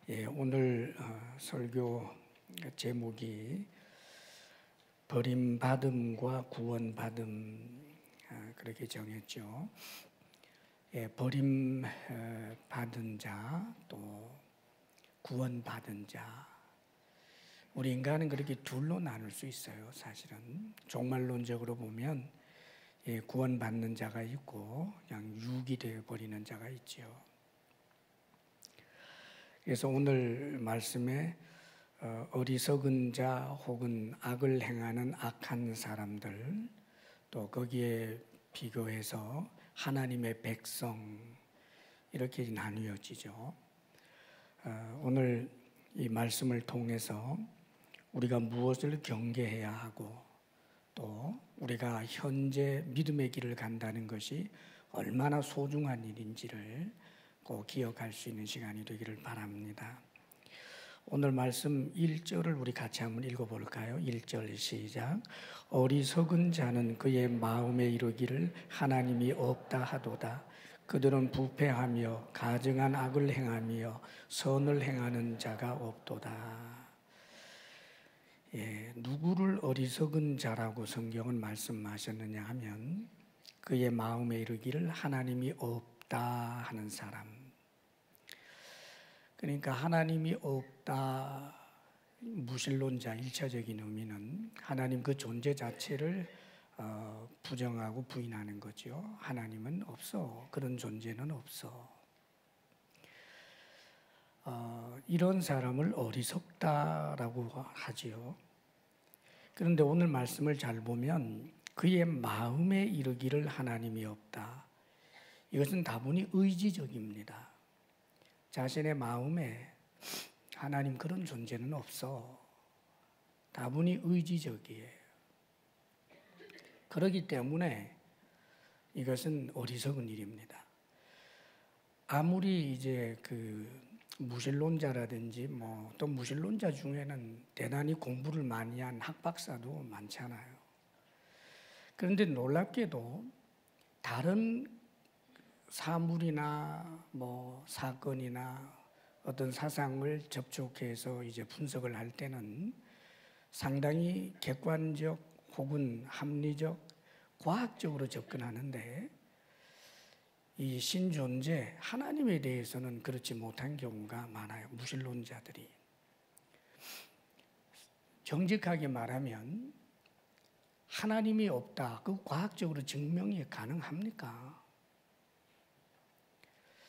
오늘 설교 제목이 버림받음과 구원받음 그렇게 정했죠. 버림받은 자 또 구원받은 자, 우리 인간은 그렇게 둘로 나눌 수 있어요. 사실은 종말론적으로 보면 구원받는 자가 있고 그냥 육이 되어버리는 자가 있죠. 그래서 오늘 말씀에 어리석은 자 혹은 악을 행하는 악한 사람들, 또 거기에 비교해서 하나님의 백성, 이렇게 나뉘어지죠. 오늘 이 말씀을 통해서 우리가 무엇을 경계해야 하고 또 우리가 현재 믿음의 길을 간다는 것이 얼마나 소중한 일인지를 꼭 기억할 수 있는 시간이 되기를 바랍니다. 오늘 말씀 1절을 우리 같이 한번 읽어볼까요? 1절 시작. 어리석은 자는 그의 마음에 이르기를 하나님이 없다 하도다. 그들은 부패하며 가증한 악을 행하며 선을 행하는 자가 없도다. 누구를 어리석은 자라고 성경은 말씀하셨느냐 하면 그의 마음에 이르기를 하나님이 없다 하는 사람. 그러니까 하나님이 없다, 무신론자 1차적인 의미는 하나님 그 존재 자체를 부정하고 부인하는 거죠. 하나님은 없어. 그런 존재는 없어. 이런 사람을 어리석다라고 하지요. 그런데 오늘 말씀을 잘 보면 그의 마음에 이르기를 하나님이 없다. 이것은 다분히 의지적입니다. 자신의 마음에 하나님 그런 존재는 없어. 다분히 의지적이에요. 그렇기 때문에 이것은 어리석은 일입니다. 아무리 이제 무신론자라든지 또 무신론자 중에는 대단히 공부를 많이 한 학박사도 많잖아요. 그런데 놀랍게도 다른 사물이나 사건이나 어떤 사상을 접촉해서 이제 분석을 할 때는 상당히 객관적 혹은 합리적, 과학적으로 접근하는데 이 신존재, 하나님에 대해서는 그렇지 못한 경우가 많아요. 무신론자들이. 정직하게 말하면 하나님이 없다, 그 과학적으로 증명이 가능합니까?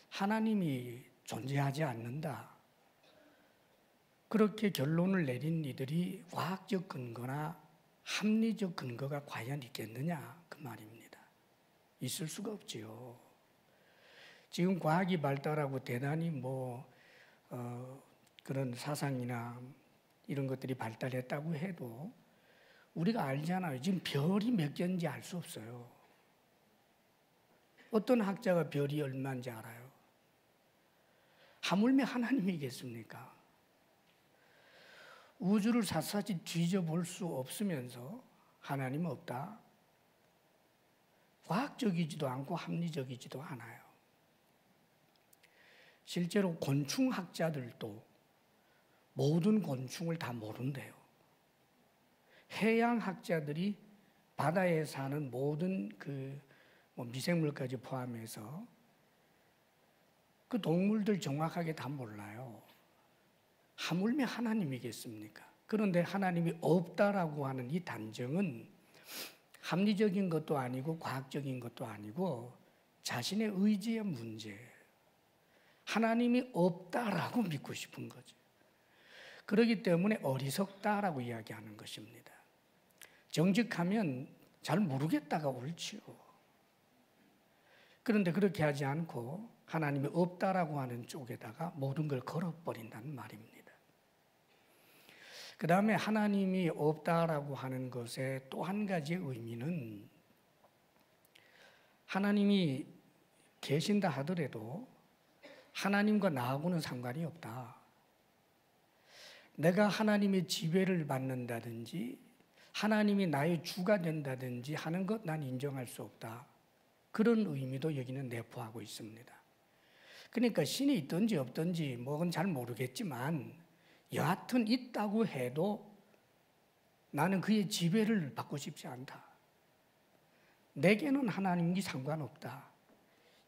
하나님이 존재하지 않는다, 그렇게 결론을 내린 이들이 과학적 근거나 합리적 근거가 과연 있겠느냐, 그 말입니다. 있을 수가 없지요. 지금 과학이 발달하고 대단히 그런 사상이나 이런 것들이 발달했다고 해도 우리가 알잖아요. 지금 별이 몇 개인지 알 수 없어요. 어떤 학자가 별이 얼마인지 알아요? 하물며 하나님이겠습니까? 우주를 샅샅이 뒤져볼 수 없으면서 하나님 없다? 과학적이지도 않고 합리적이지도 않아요. 실제로 곤충학자들도 모든 곤충을 다 모른대요. 해양학자들이 바다에 사는 모든 미생물까지 포함해서 그 동물들 정확하게 다 몰라요. 하물며 하나님이겠습니까? 그런데 하나님이 없다라고 하는 이 단정은 합리적인 것도 아니고 과학적인 것도 아니고 자신의 의지의 문제예요. 하나님이 없다라고 믿고 싶은 거죠. 그렇기 때문에 어리석다라고 이야기하는 것입니다. 정직하면 잘 모르겠다가 옳지요. 그런데 그렇게 하지 않고 하나님이 없다라고 하는 쪽에다가 모든 걸 걸어버린다는 말입니다. 그 다음에 하나님이 없다라고 하는 것의 또 한 가지의 의미는 하나님이 계신다 하더라도 하나님과 나하고는 상관이 없다. 내가 하나님의 지배를 받는다든지 하나님이 나의 주가 된다든지 하는 것 난 인정할 수 없다. 그런 의미도 여기는 내포하고 있습니다. 그러니까 신이 있든지 없든지 뭐건 잘 모르겠지만 여하튼 있다고 해도 나는 그의 지배를 받고 싶지 않다. 내게는 하나님이 상관없다.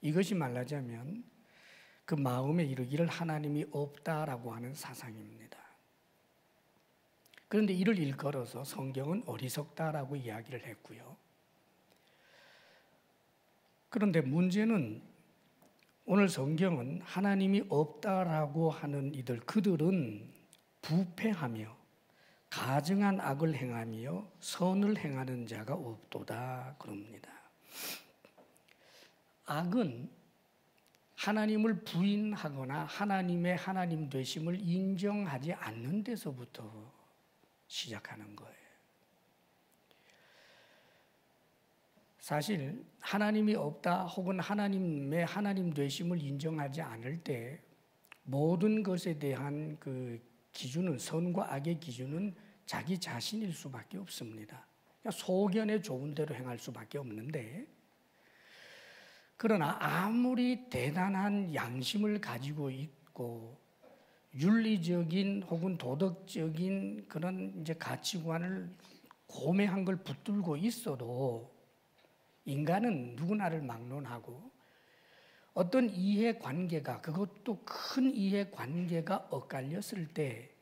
이것이 말하자면 그 마음에 이르기를 하나님이 없다라고 하는 사상입니다. 그런데 이를 일컬어서 성경은 어리석다라고 이야기를 했고요. 그런데 문제는 오늘 성경은 하나님이 없다라고 하는 그들은 부패하며 가증한 악을 행하며 선을 행하는 자가 없도다 그럽니다. 악은 하나님을 부인하거나 하나님의 하나님 되심을 인정하지 않는 데서부터 시작하는 거예요. 사실 하나님이 없다 혹은 하나님의 하나님 되심을 인정하지 않을 때 모든 것에 대한 그 기준은, 선과 악의 기준은 자기 자신일 수밖에 없습니다. 소견에 좋은 대로 행할 수밖에 없는데, 그러나 아무리 대단한 양심을 가지고 있고 윤리적인 혹은 도덕적인 그런 이제 가치관을 고매한 걸 붙들고 있어도 인간은 누구나를 막론하고 어떤 이해관계가, 그것도 큰 이해관계가 엇갈렸을 때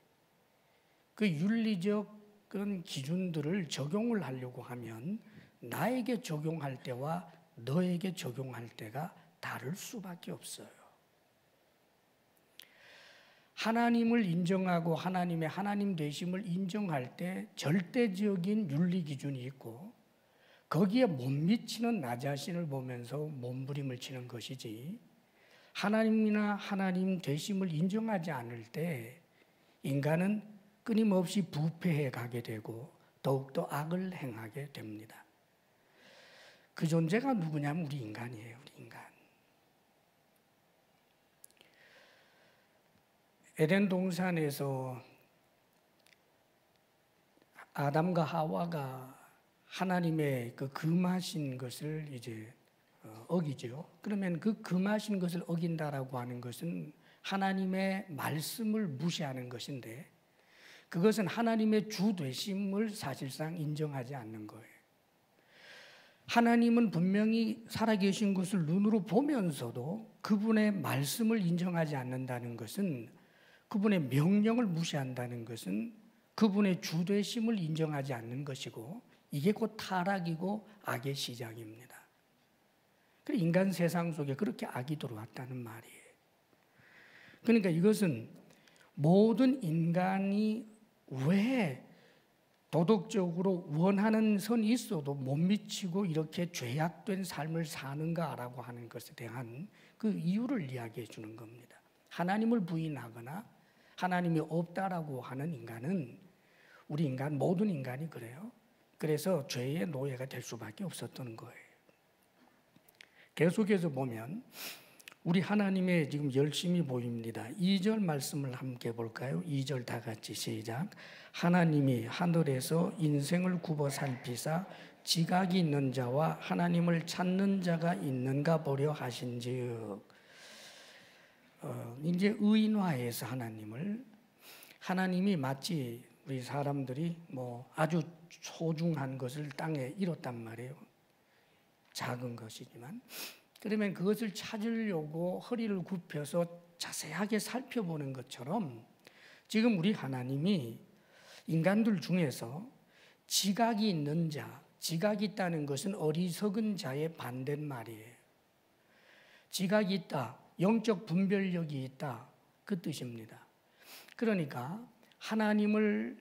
그 윤리적 그런 기준들을 적용을 하려고 하면 나에게 적용할 때와 너에게 적용할 때가 다를 수밖에 없어요. 하나님을 인정하고 하나님의 하나님 되심을 인정할 때 절대적인 윤리 기준이 있고 거기에 못 미치는 나 자신을 보면서 몸부림을 치는 것이지, 하나님이나 하나님 되심을 인정하지 않을 때 인간은 끊임없이 부패해 가게 되고 더욱더 악을 행하게 됩니다. 그 존재가 누구냐면 우리 인간이에요. 우리 인간. 에덴 동산에서 아담과 하와가 하나님의 그 금하신 것을 이제 어기죠. 그러면 그 금하신 것을 어긴다라고 하는 것은 하나님의 말씀을 무시하는 것인데, 그것은 하나님의 주 되심을 사실상 인정하지 않는 거예요. 하나님은 분명히 살아계신 것을 눈으로 보면서도 그분의 말씀을 인정하지 않는다는 것은, 그분의 명령을 무시한다는 것은 그분의 주 되심을 인정하지 않는 것이고, 이게 곧 타락이고 악의 시작입니다. 그래서 인간 세상 속에 그렇게 악이 들어왔다는 말이에요. 그러니까 이것은 모든 인간이 왜 도덕적으로 원하는 선이 있어도 못 미치고 이렇게 죄악된 삶을 사는가라고 하는 것에 대한 그 이유를 이야기해 주는 겁니다. 하나님을 부인하거나 하나님이 없다라고 하는 인간은, 우리 인간, 모든 인간이 그래요. 그래서 죄의 노예가 될 수밖에 없었던 거예요. 계속해서 보면 우리 하나님의 지금 열심이 보입니다. 2절 말씀을 함께 볼까요? 2절 다 같이 시작. 하나님이 하늘에서 인생을 굽어 살피사 지각이 있는 자와 하나님을 찾는 자가 있는가 보려 하신즉. 이제 의인화해서 하나님이 마치 우리 사람들이 뭐 아주 소중한 것을 땅에 잃었단 말이에요. 작은 것이지만. 그러면 그것을 찾으려고 허리를 굽혀서 자세하게 살펴보는 것처럼 지금 우리 하나님이 인간들 중에서 지각이 있는 자, 지각이 있다는 것은 어리석은 자의 반대말이에요. 지각이 있다, 영적 분별력이 있다, 그 뜻입니다. 그러니까 하나님을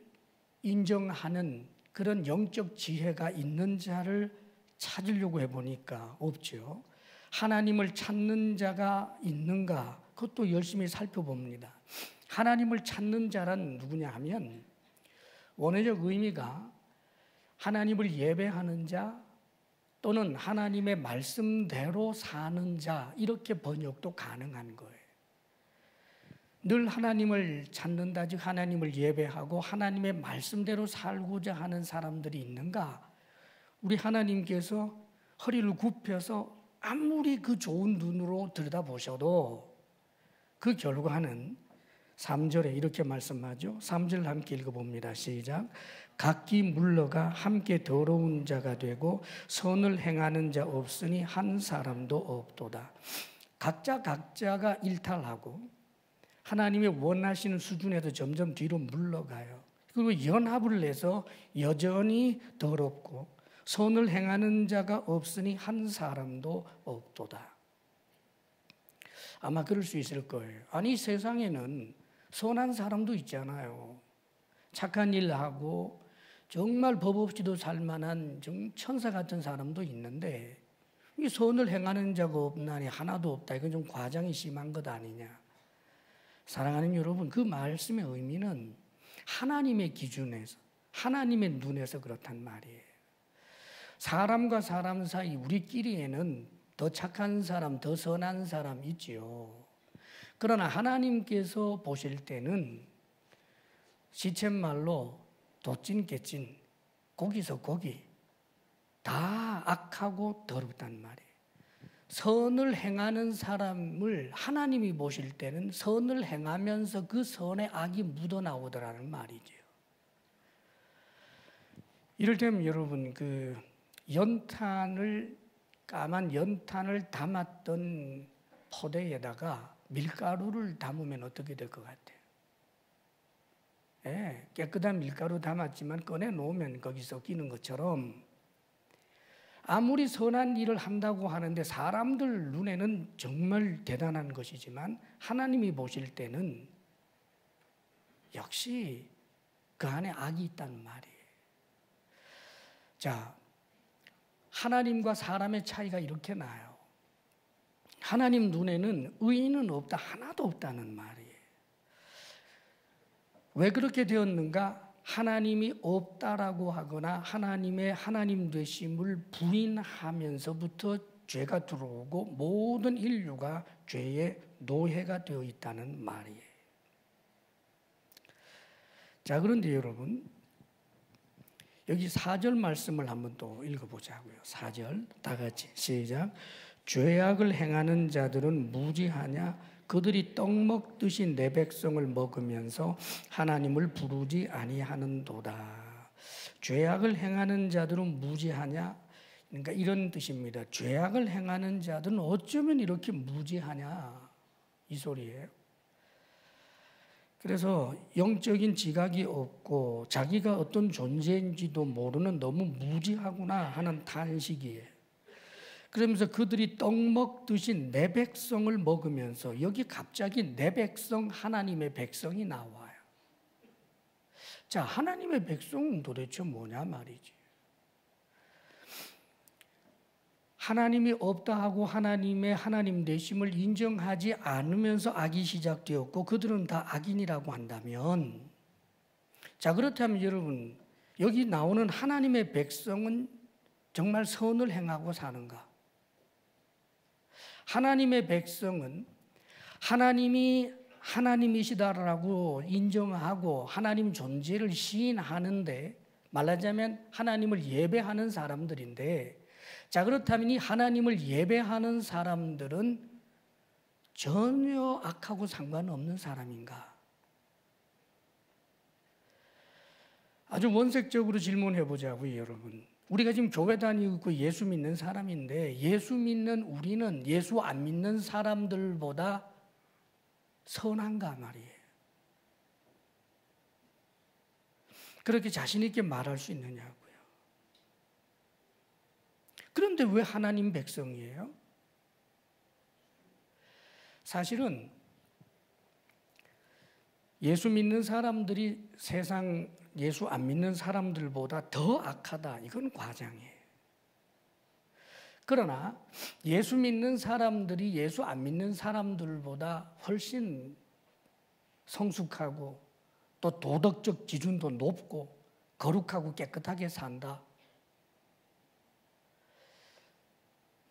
인정하는 그런 영적 지혜가 있는 자를 찾으려고 해보니까 없죠. 하나님을 찾는 자가 있는가, 그것도 열심히 살펴봅니다. 하나님을 찾는 자란 누구냐 하면 원어적 의미가 하나님을 예배하는 자 또는 하나님의 말씀대로 사는 자, 이렇게 번역도 가능한 거예요. 늘 하나님을 찾는다, 즉 하나님을 예배하고 하나님의 말씀대로 살고자 하는 사람들이 있는가? 우리 하나님께서 허리를 굽혀서 아무리 그 좋은 눈으로 들여다보셔도 그 결과는 3절에 이렇게 말씀하죠. 3절 함께 읽어봅니다. 시작. 각기 물러가 함께 더러운 자가 되고 선을 행하는 자 없으니 한 사람도 없도다. 각자가 일탈하고 하나님의 원하시는 수준에서 점점 뒤로 물러가요. 그리고 연합을 내서 여전히 더럽고 선을 행하는 자가 없으니 한 사람도 없도다. 아마 그럴 수 있을 거예요. 아니, 세상에는 선한 사람도 있잖아요. 착한 일 하고 정말 법 없이도 살만한 천사 같은 사람도 있는데 이 선을 행하는 자가 없나니 하나도 없다. 이건 좀 과장이 심한 것 아니냐. 사랑하는 여러분, 그 말씀의 의미는 하나님의 기준에서, 하나님의 눈에서 그렇단 말이에요. 사람과 사람 사이 우리끼리에는 더 착한 사람, 더 선한 사람 있지요. 그러나 하나님께서 보실 때는 시쳇말로 도찐 깨찐 거기서 거기 다 악하고 더럽단 말이에요. 선을 행하는 사람을 하나님이 보실 때는 선을 행하면서 그 선에 악이 묻어나오더라는 말이죠. 이를테면 여러분, 그 까만 연탄을 담았던 포대에다가 밀가루를 담으면 어떻게 될 것 같아요? 예, 깨끗한 밀가루 담았지만 꺼내 놓으면 거기 섞이는 것처럼 아무리 선한 일을 한다고 하는데 사람들 눈에는 정말 대단한 것이지만 하나님이 보실 때는 역시 그 안에 악이 있다는 말이에요. 자, 하나님과 사람의 차이가 이렇게 나요. 하나님 눈에는 의인은 없다, 하나도 없다는 말이에요. 왜 그렇게 되었는가? 하나님이 없다라고 하거나 하나님의 하나님 되심을 부인하면서부터 죄가 들어오고 모든 인류가 죄의 노예가 되어 있다는 말이에요. 자, 그런데 여러분, 여기 4절 말씀을 한번 또 읽어보자고요. 4절 다 같이 시작. 죄악을 행하는 자들은 무지하냐? 그들이 떡 먹듯이 내 백성을 먹으면서 하나님을 부르지 아니하는도다. 죄악을 행하는 자들은 무지하냐? 그러니까 이런 뜻입니다. 죄악을 행하는 자들은 어쩌면 이렇게 무지하냐? 이 소리예요. 그래서 영적인 지각이 없고 자기가 어떤 존재인지도 모르는 너무 무지하구나 하는 탄식이에요. 그러면서 그들이 떡 먹듯이 내 백성을 먹으면서 여기 갑자기 내 백성, 하나님의 백성이 나와요. 자, 하나님의 백성은 도대체 뭐냐 말이지. 하나님이 없다 하고 하나님의 하나님 되심을 인정하지 않으면서 악이 시작되었고 그들은 다 악인이라고 한다면, 자, 그렇다면 여러분, 여기 나오는 하나님의 백성은 정말 선을 행하고 사는가? 하나님의 백성은 하나님이 하나님이시다라고 인정하고 하나님 존재를 시인하는데, 말하자면 하나님을 예배하는 사람들인데, 자, 그렇다면 이 하나님을 예배하는 사람들은 전혀 악하고 상관없는 사람인가? 아주 원색적으로 질문해 보자고요, 여러분. 우리가 지금 교회 다니고 예수 믿는 사람인데 예수 믿는 우리는 예수 안 믿는 사람들보다 선한가 말이에요. 그렇게 자신 있게 말할 수 있느냐고요. 그런데 왜 하나님 백성이에요? 사실은 예수 믿는 사람들이 세상 예수 안 믿는 사람들보다 더 악하다, 이건 과장이에요. 그러나 예수 믿는 사람들이 예수 안 믿는 사람들보다 훨씬 성숙하고 또 도덕적 기준도 높고 거룩하고 깨끗하게 산다.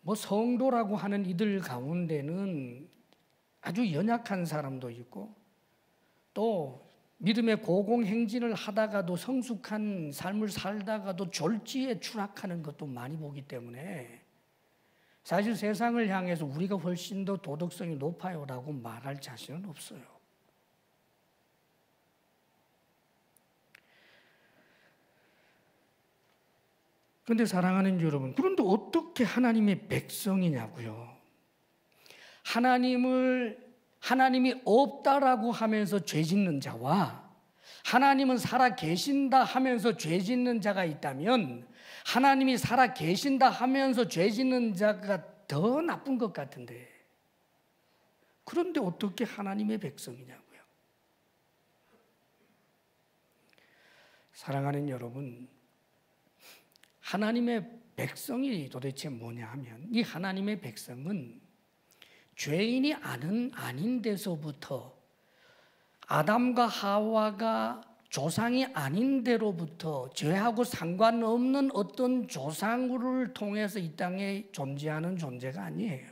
뭐 성도라고 하는 이들 가운데는 아주 연약한 사람도 있고 또 믿음의 고공행진을 하다가도 성숙한 삶을 살다가도 졸지에 추락하는 것도 많이 보기 때문에 사실 세상을 향해서 우리가 훨씬 더 도덕성이 높아요라고 말할 자신은 없어요. 그런데 사랑하는 여러분, 그런데 어떻게 하나님의 백성이냐고요? 하나님이 없다라고 하면서 죄 짓는 자와 하나님은 살아 계신다 하면서 죄 짓는 자가 있다면 하나님이 살아 계신다 하면서 죄 짓는 자가 더 나쁜 것 같은데, 그런데 어떻게 하나님의 백성이냐고요? 사랑하는 여러분, 하나님의 백성이 도대체 뭐냐 하면, 이 하나님의 백성은 죄인이 아닌 데서부터, 아담과 하와가 조상이 아닌 데로부터 죄하고 상관없는 어떤 조상을 통해서 이 땅에 존재하는 존재가 아니에요.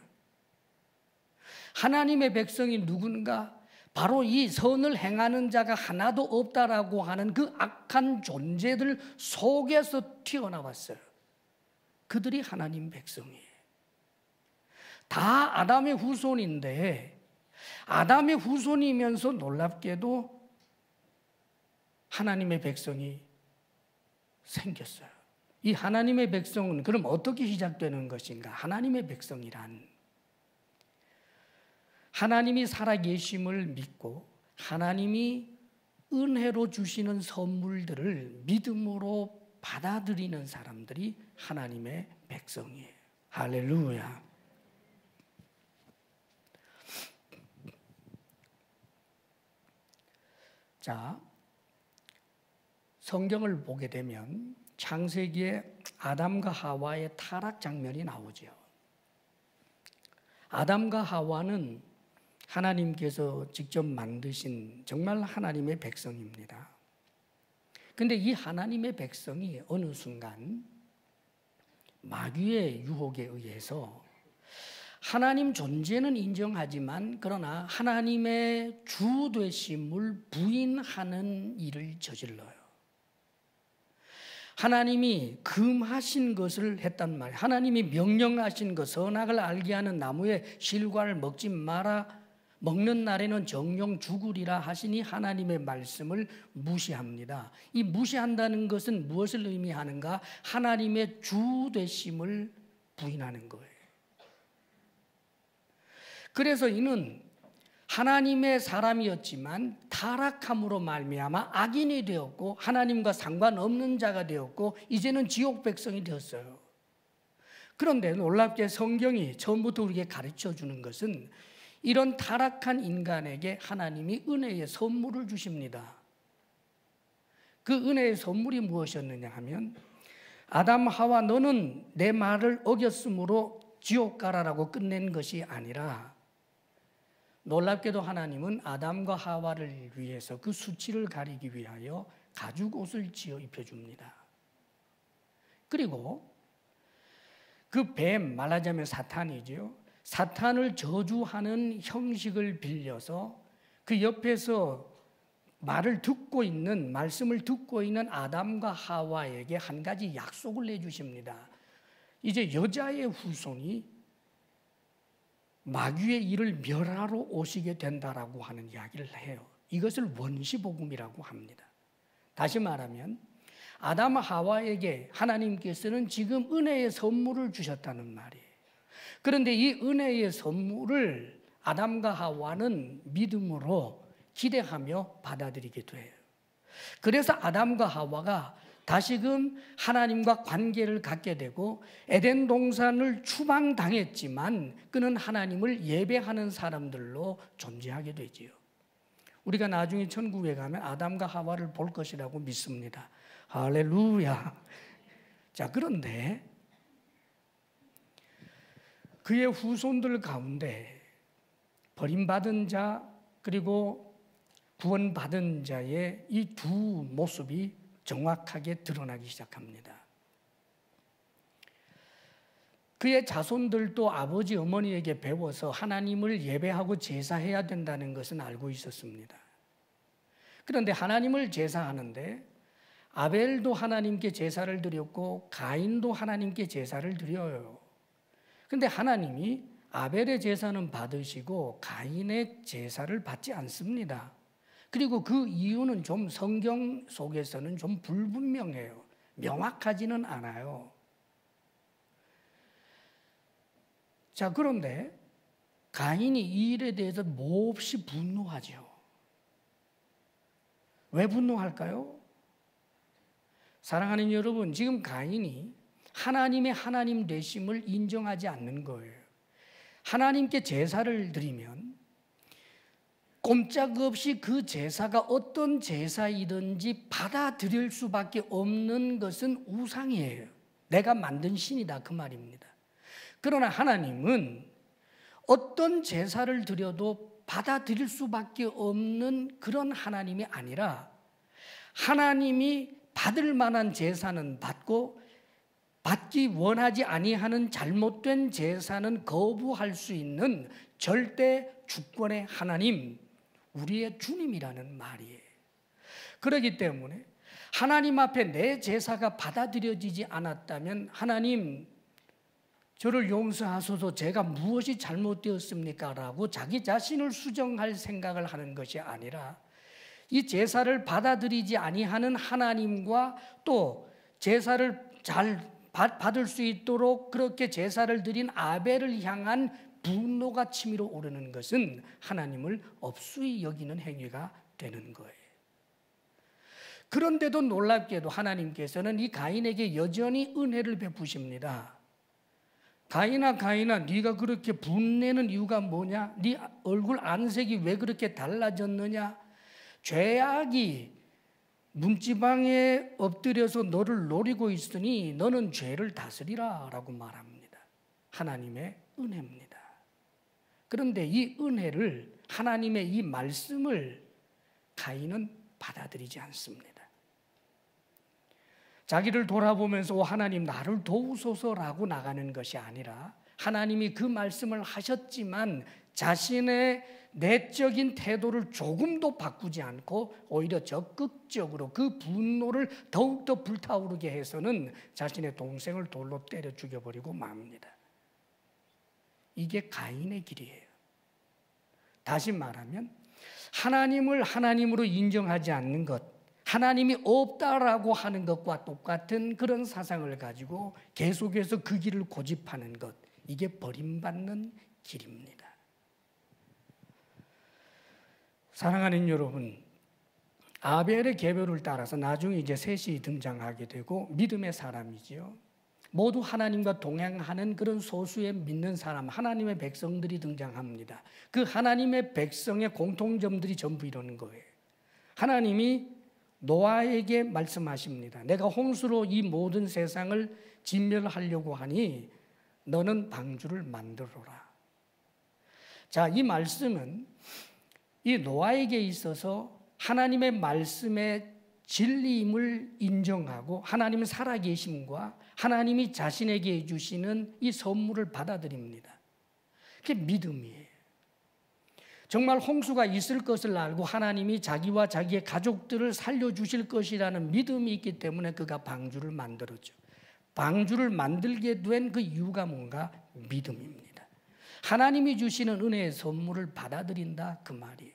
하나님의 백성이 누군가? 바로 이 선을 행하는 자가 하나도 없다라고 하는 그 악한 존재들 속에서 튀어나왔어요. 그들이 하나님 백성이에요. 다 아담의 후손인데, 아담의 후손이면서 놀랍게도 하나님의 백성이 생겼어요. 이 하나님의 백성은 그럼 어떻게 시작되는 것인가? 하나님의 백성이란 하나님이 살아계심을 믿고 하나님이 은혜로 주시는 선물들을 믿음으로 받아들이는 사람들이 하나님의 백성이에요. 할렐루야. 자, 성경을 보게 되면 창세기에 아담과 하와의 타락 장면이 나오죠. 아담과 하와는 하나님께서 직접 만드신 정말 하나님의 백성입니다. 그런데 이 하나님의 백성이 어느 순간 마귀의 유혹에 의해서 하나님 존재는 인정하지만 그러나 하나님의 주 되심을 부인하는 일을 저질러요. 하나님이 금하신 것을 했단 말이에요. 하나님이 명령하신 것, 선악을 알게 하는 나무의 실과를 먹지 마라, 먹는 날에는 정령 죽으리라 하시니 하나님의 말씀을 무시합니다. 이 무시한다는 것은 무엇을 의미하는가? 하나님의 주 되심을 부인하는 거예요. 그래서 이는 하나님의 사람이었지만 타락함으로 말미암아 악인이 되었고 하나님과 상관없는 자가 되었고 이제는 지옥 백성이 되었어요. 그런데 놀랍게 성경이 처음부터 우리에게 가르쳐주는 것은 이런 타락한 인간에게 하나님이 은혜의 선물을 주십니다. 그 은혜의 선물이 무엇이었느냐 하면 아담 하와 너는 내 말을 어겼으므로 지옥 가라라고 끝낸 것이 아니라 놀랍게도 하나님은 아담과 하와를 위해서 그 수치를 가리기 위하여 가죽 옷을 지어 입혀줍니다. 그리고 그 뱀, 말하자면 사탄이죠. 사탄을 저주하는 형식을 빌려서 그 옆에서 말씀을 듣고 있는 아담과 하와에게 한 가지 약속을 내주십니다. 이제 여자의 후손이 마귀의 일을 멸하러 오시게 된다라고 하는 이야기를 해요. 이것을 원시복음이라고 합니다. 다시 말하면 아담 하와에게 하나님께서는 지금 은혜의 선물을 주셨다는 말이에요. 그런데 이 은혜의 선물을 아담과 하와는 믿음으로 기대하며 받아들이게 돼요. 그래서 아담과 하와가 다시금 하나님과 관계를 갖게 되고 에덴 동산을 추방당했지만 그는 하나님을 예배하는 사람들로 존재하게 되지요. 우리가 나중에 천국에 가면 아담과 하와를 볼 것이라고 믿습니다. 할렐루야. 자, 그런데 그의 후손들 가운데 버림받은 자 그리고 구원받은 자의 이 두 모습이 정확하게 드러나기 시작합니다. 그의 자손들도 아버지 어머니에게 배워서 하나님을 예배하고 제사해야 된다는 것은 알고 있었습니다. 그런데 하나님을 제사하는데 아벨도 하나님께 제사를 드렸고 가인도 하나님께 제사를 드려요. 그런데 하나님이 아벨의 제사는 받으시고 가인의 제사를 받지 않습니다. 그리고 그 이유는 좀 성경 속에서는 좀 불분명해요. 명확하지는 않아요. 자, 그런데 가인이 이 일에 대해서 몹시 분노하죠. 왜 분노할까요? 사랑하는 여러분, 지금 가인이 하나님의 하나님 되심을 인정하지 않는 거예요. 하나님께 제사를 드리면 꼼짝없이 그 제사가 어떤 제사이든지 받아들일 수밖에 없는 것은 우상이에요. 내가 만든 신이다 그 말입니다. 그러나 하나님은 어떤 제사를 드려도 받아들일 수밖에 없는 그런 하나님이 아니라 하나님이 받을 만한 제사는 받고 받기 원하지 아니하는 잘못된 제사는 거부할 수 있는 절대 주권의 하나님, 우리의 주님이라는 말이에요. 그렇기 때문에 하나님 앞에 내 제사가 받아들여지지 않았다면 하나님 저를 용서하소서, 제가 무엇이 잘못되었습니까? 라고 자기 자신을 수정할 생각을 하는 것이 아니라 이 제사를 받아들이지 아니하는 하나님과 또 제사를 잘 받을 수 있도록 그렇게 제사를 드린 아벨을 향한 분노가 치밀어 오르는 것은 하나님을 업수히 여기는 행위가 되는 거예요. 그런데도 놀랍게도 하나님께서는 이 가인에게 여전히 은혜를 베푸십니다. 가인아 네가 그렇게 분내는 이유가 뭐냐? 네 얼굴 안색이 왜 그렇게 달라졌느냐? 죄악이 문지방에 엎드려서 너를 노리고 있으니 너는 죄를 다스리라 라고 말합니다. 하나님의 은혜입니다. 그런데 이 은혜를, 하나님의 이 말씀을 가인은 받아들이지 않습니다. 자기를 돌아보면서 하나님 나를 도우소서라고 나가는 것이 아니라 하나님이 그 말씀을 하셨지만 자신의 내적인 태도를 조금도 바꾸지 않고 오히려 적극적으로 그 분노를 더욱더 불타오르게 해서는 자신의 동생을 돌로 때려 죽여버리고 맙니다. 이게 가인의 길이에요. 다시 말하면 하나님을 하나님으로 인정하지 않는 것, 하나님이 없다라고 하는 것과 똑같은 그런 사상을 가지고 계속해서 그 길을 고집하는 것, 이게 버림받는 길입니다. 사랑하는 여러분, 아벨의 계보를 따라서 나중에 이제 셋이 등장하게 되고 믿음의 사람이지요. 모두 하나님과 동행하는 그런 소수의 믿는 사람, 하나님의 백성들이 등장합니다. 그 하나님의 백성의 공통점들이 전부 이러는 거예요. 하나님이 노아에게 말씀하십니다. 내가 홍수로 이 모든 세상을 진멸하려고 하니 너는 방주를 만들어라. 자, 이 말씀은 이 노아에게 있어서 하나님의 말씀의 진리임을 인정하고 하나님의 살아계심과 하나님이 자신에게 해주시는 이 선물을 받아들입니다. 그게 믿음이에요. 정말 홍수가 있을 것을 알고 하나님이 자기와 자기의 가족들을 살려주실 것이라는 믿음이 있기 때문에 그가 방주를 만들었죠. 방주를 만들게 된 그 이유가 뭔가? 믿음입니다. 하나님이 주시는 은혜의 선물을 받아들인다 그 말이에요.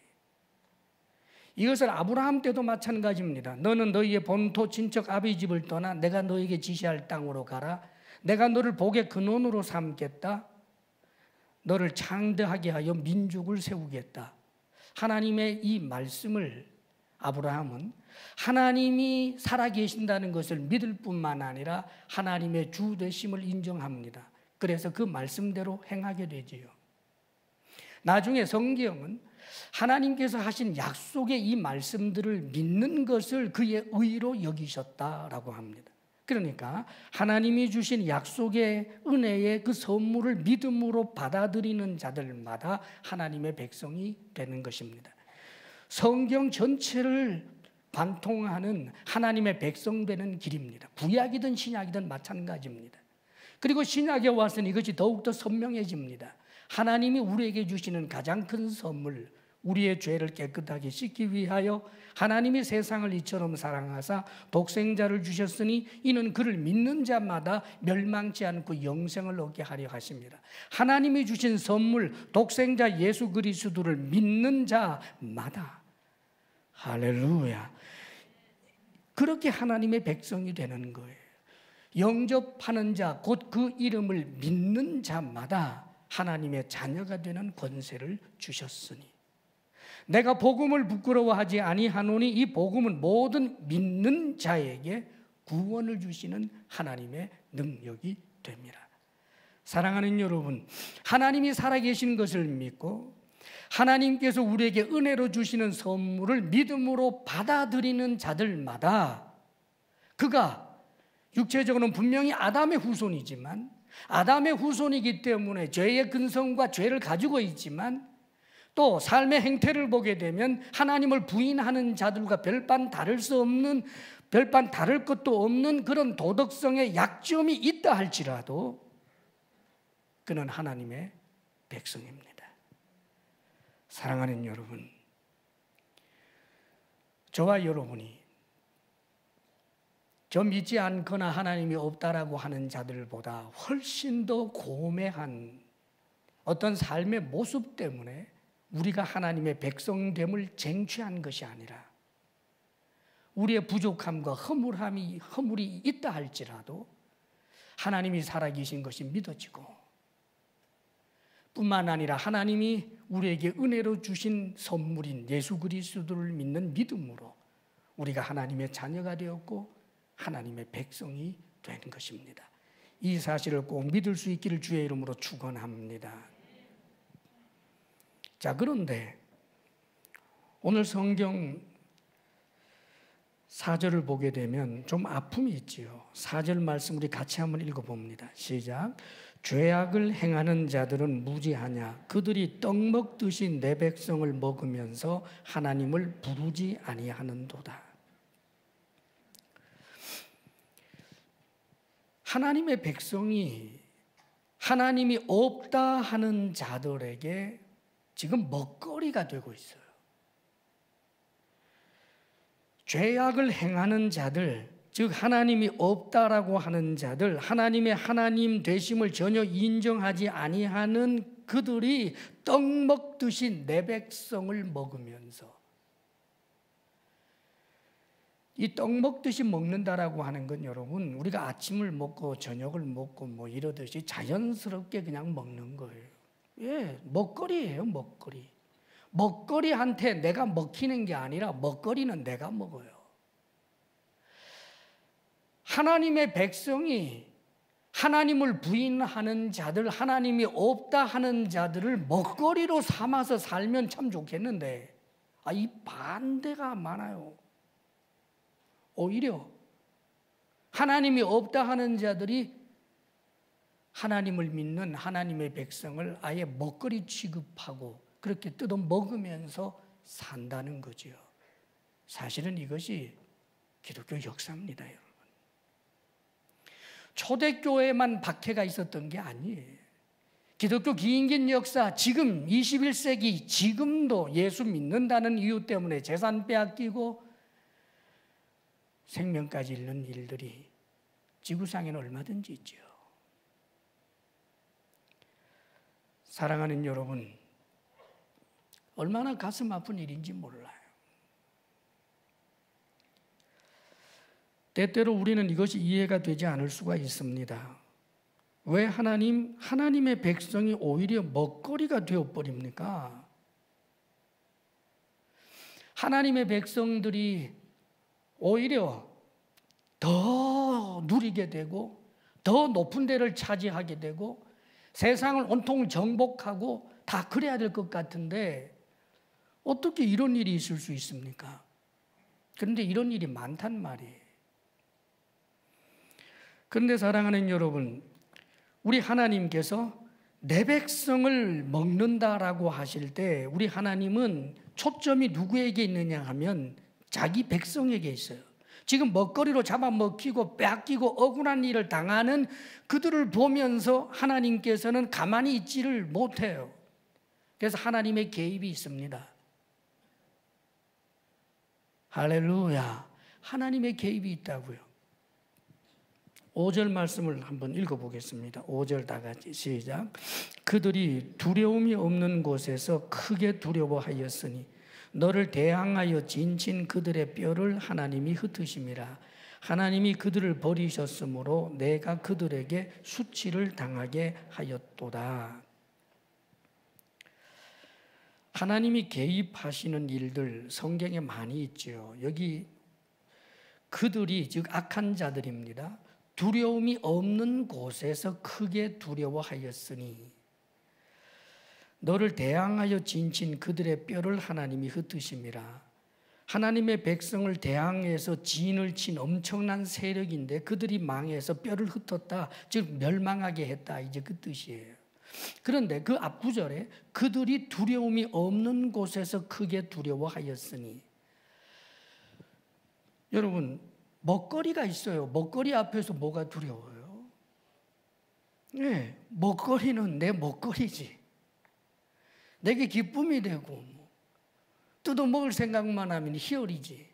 이것을 아브라함 때도 마찬가지입니다. 너는 너희의 본토 친척 아비 집을 떠나 내가 너에게 지시할 땅으로 가라. 내가 너를 복의 근원으로 삼겠다. 너를 창대하게 하여 민족을 세우겠다. 하나님의 이 말씀을 아브라함은 하나님이 살아계신다는 것을 믿을 뿐만 아니라 하나님의 주 되심을 인정합니다. 그래서 그 말씀대로 행하게 되지요. 나중에 성경은 하나님께서 하신 약속의 이 말씀들을 믿는 것을 그의 의로 여기셨다라고 합니다. 그러니까 하나님이 주신 약속의 은혜의 그 선물을 믿음으로 받아들이는 자들마다 하나님의 백성이 되는 것입니다. 성경 전체를 관통하는 하나님의 백성 되는 길입니다. 구약이든 신약이든 마찬가지입니다. 그리고 신약에 와서는 이것이 더욱더 선명해집니다. 하나님이 우리에게 주시는 가장 큰 선물, 우리의 죄를 깨끗하게 씻기 위하여 하나님이 세상을 이처럼 사랑하사 독생자를 주셨으니 이는 그를 믿는 자마다 멸망치 않고 영생을 얻게 하려 하십니다. 하나님이 주신 선물 독생자 예수 그리스도를 믿는 자마다, 할렐루야, 그렇게 하나님의 백성이 되는 거예요. 영접하는 자, 곧 그 이름을 믿는 자마다 하나님의 자녀가 되는 권세를 주셨으니 내가 복음을 부끄러워하지 아니하노니 이 복음은 모든 믿는 자에게 구원을 주시는 하나님의 능력이 됩니다. 사랑하는 여러분, 하나님이 살아계신 것을 믿고 하나님께서 우리에게 은혜로 주시는 선물을 믿음으로 받아들이는 자들마다, 그가 육체적으로는 분명히 아담의 후손이지만, 아담의 후손이기 때문에 죄의 근성과 죄를 가지고 있지만, 또 삶의 행태를 보게 되면 하나님을 부인하는 자들과 별반 다를 것도 없는 그런 도덕성의 약점이 있다 할지라도 그는 하나님의 백성입니다. 사랑하는 여러분, 저와 여러분이 저 믿지 않거나 하나님이 없다라고 하는 자들보다 훨씬 더 고매한 어떤 삶의 모습 때문에 우리가 하나님의 백성됨을 쟁취한 것이 아니라 우리의 부족함과 허물이 있다 할지라도 하나님이 살아계신 것이 믿어지고, 뿐만 아니라 하나님이 우리에게 은혜로 주신 선물인 예수 그리스도를 믿는 믿음으로 우리가 하나님의 자녀가 되었고 하나님의 백성이 된 것입니다. 이 사실을 꼭 믿을 수 있기를 주의 이름으로 축원합니다. 자, 그런데 오늘 성경 4절을 보게 되면 좀 아픔이 있지요. 4절 말씀 우리 같이 한번 읽어봅니다. 시작. 죄악을 행하는 자들은 무지하냐? 그들이 떡 먹듯이 내 백성을 먹으면서 하나님을 부르지 아니하는도다. 하나님의 백성이 하나님이 없다 하는 자들에게 지금 먹거리가 되고 있어요. 죄악을 행하는 자들, 즉 하나님이 없다라고 하는 자들, 하나님의 하나님 되심을 전혀 인정하지 아니하는 그들이 떡 먹듯이 내 백성을 먹으면서, 이 떡 먹듯이 먹는다라고 하는 건 여러분, 우리가 아침을 먹고 저녁을 먹고 뭐 이러듯이 자연스럽게 그냥 먹는 거예요. 예, 먹거리예요, 먹거리. 먹거리한테 내가 먹히는 게 아니라 먹거리는 내가 먹어요. 하나님의 백성이 하나님을 부인하는 자들, 하나님이 없다 하는 자들을 먹거리로 삼아서 살면 참 좋겠는데, 이 반대가 많아요. 오히려 하나님이 없다 하는 자들이 하나님을 믿는 하나님의 백성을 아예 먹거리 취급하고 그렇게 뜯어 먹으면서 산다는 거죠. 사실은 이것이 기독교 역사입니다, 여러분. 초대교회만 박해가 있었던 게 아니에요. 기독교 긴 역사, 지금 21세기 지금도 예수 믿는다는 이유 때문에 재산 빼앗기고 생명까지 잃는 일들이 지구상에는 얼마든지 있죠. 사랑하는 여러분, 얼마나 가슴 아픈 일인지 몰라요. 때때로 우리는 이것이 이해가 되지 않을 수가 있습니다. 왜 하나님의 백성이 오히려 먹거리가 되어버립니까? 하나님의 백성들이 오히려 더 누리게 되고 더 높은 데를 차지하게 되고 세상을 온통 정복하고 다 그래야 될 것 같은데 어떻게 이런 일이 있을 수 있습니까? 그런데 이런 일이 많단 말이에요. 그런데 사랑하는 여러분, 우리 하나님께서 내 백성을 먹는다라고 하실 때 우리 하나님은 초점이 누구에게 있느냐 하면 자기 백성에게 있어요. 지금 먹거리로 잡아먹히고 빼앗기고 억울한 일을 당하는 그들을 보면서 하나님께서는 가만히 있지를 못해요. 그래서 하나님의 개입이 있습니다. 할렐루야. 하나님의 개입이 있다고요. 5절 말씀을 한번 읽어보겠습니다. 5절 다 같이 시작. 그들이 두려움이 없는 곳에서 크게 두려워하였으니 너를 대항하여 진친 그들의 뼈를 하나님이 흩으심이라. 하나님이 그들을 버리셨으므로 내가 그들에게 수치를 당하게 하였도다. 하나님이 개입하시는 일들 성경에 많이 있죠. 여기 그들이 즉 악한 자들입니다. 두려움이 없는 곳에서 크게 두려워하였으니 너를 대항하여 진친 그들의 뼈를 하나님이 흩으심이라. 하나님의 백성을 대항해서 진을 친 엄청난 세력인데 그들이 망해서 뼈를 흩었다. 즉 멸망하게 했다. 이제 그 뜻이에요. 그런데 그 앞구절에 그들이 두려움이 없는 곳에서 크게 두려워하였으니, 여러분 먹거리가 있어요. 먹거리 앞에서 뭐가 두려워요? 네, 먹거리는 내 먹거리지. 내게 기쁨이 되고 뜯어먹을 생각만 하면 희열이지.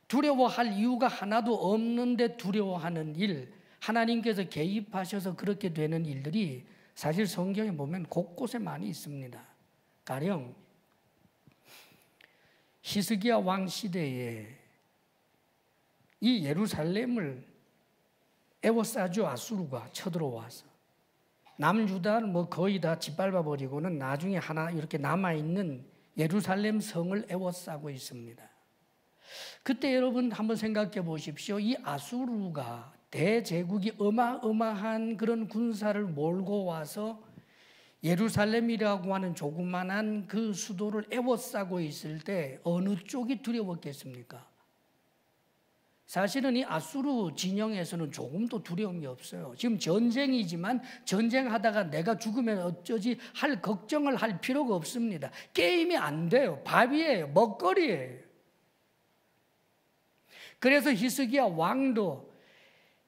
두려워할 이유가 하나도 없는데 두려워하는 일, 하나님께서 개입하셔서 그렇게 되는 일들이 사실 성경에 보면 곳곳에 많이 있습니다. 가령 히스기야 왕 시대에 이 예루살렘을 에워싸주 아수르가 쳐들어와서 남유다는 뭐 거의 다 짓밟아 버리고는 나중에 하나 이렇게 남아있는 예루살렘 성을 에워싸고 있습니다. 그때 여러분 한번 생각해 보십시오. 이 아수르가 대제국이 어마어마한 그런 군사를 몰고 와서 예루살렘이라고 하는 조그만한 그 수도를 에워싸고 있을 때 어느 쪽이 두려웠겠습니까? 사실은 이 아수르 진영에서는 조금도 두려움이 없어요. 지금 전쟁이지만 전쟁하다가 내가 죽으면 어쩌지 할 걱정을 할 필요가 없습니다. 게임이 안 돼요. 밥이에요. 먹거리예요. 그래서 히스기야 왕도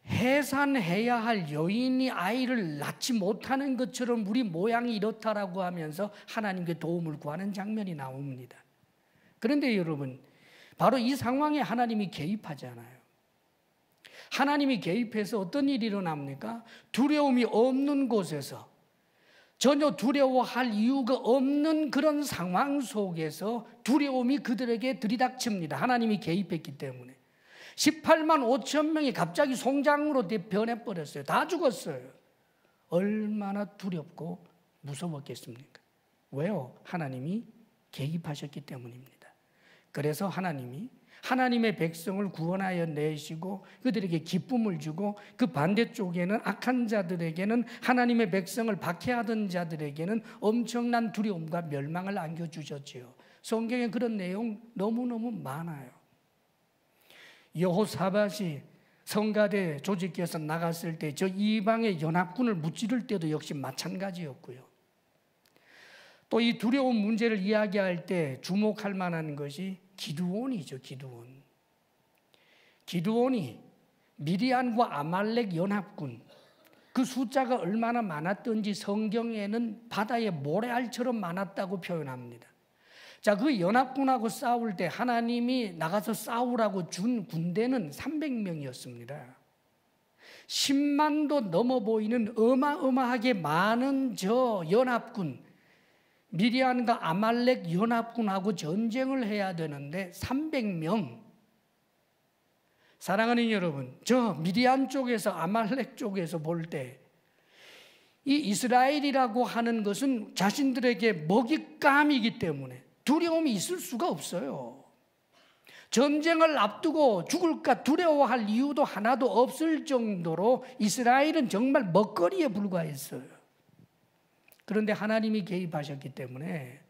해산해야 할 여인이 아이를 낳지 못하는 것처럼 우리 모양이 이렇다라고 하면서 하나님께 도움을 구하는 장면이 나옵니다. 그런데 여러분, 바로 이 상황에 하나님이 개입하잖아요. 하나님이 개입해서 어떤 일이 일어납니까? 두려움이 없는 곳에서, 전혀 두려워할 이유가 없는 그런 상황 속에서 두려움이 그들에게 들이닥칩니다. 하나님이 개입했기 때문에. 18만 5천 명이 갑자기 송장으로 변해버렸어요. 다 죽었어요. 얼마나 두렵고 무서웠겠습니까? 왜요? 하나님이 개입하셨기 때문입니다. 그래서 하나님이 하나님의 백성을 구원하여 내시고 그들에게 기쁨을 주고 그 반대쪽에는 악한 자들에게는, 하나님의 백성을 박해하던 자들에게는 엄청난 두려움과 멸망을 안겨주셨지요. 성경에 그런 내용 너무너무 많아요. 여호사밧이 성가대 조직해서 나갔을 때 저 이방의 연합군을 무찌를 때도 역시 마찬가지였고요. 또 이 두려움 문제를 이야기할 때 주목할 만한 것이 기드온이죠. 기드온이 미디안과 아말렉 연합군, 그 숫자가 얼마나 많았던지 성경에는 바다의 모래알처럼 많았다고 표현합니다. 자, 그 연합군하고 싸울 때 하나님이 나가서 싸우라고 준 군대는 300명이었습니다. 10만도 넘어 보이는 어마어마하게 많은 저 연합군, 미디안과 아말렉 연합군하고 전쟁을 해야 되는데 300명. 사랑하는 여러분, 저 미디안 쪽에서 아말렉 쪽에서 볼 때 이 이스라엘이라고 하는 것은 자신들에게 먹잇감이기 때문에 두려움이 있을 수가 없어요. 전쟁을 앞두고 죽을까 두려워할 이유도 하나도 없을 정도로 이스라엘은 정말 먹거리에 불과했어요. 그런데 하나님이 개입하셨기 때문에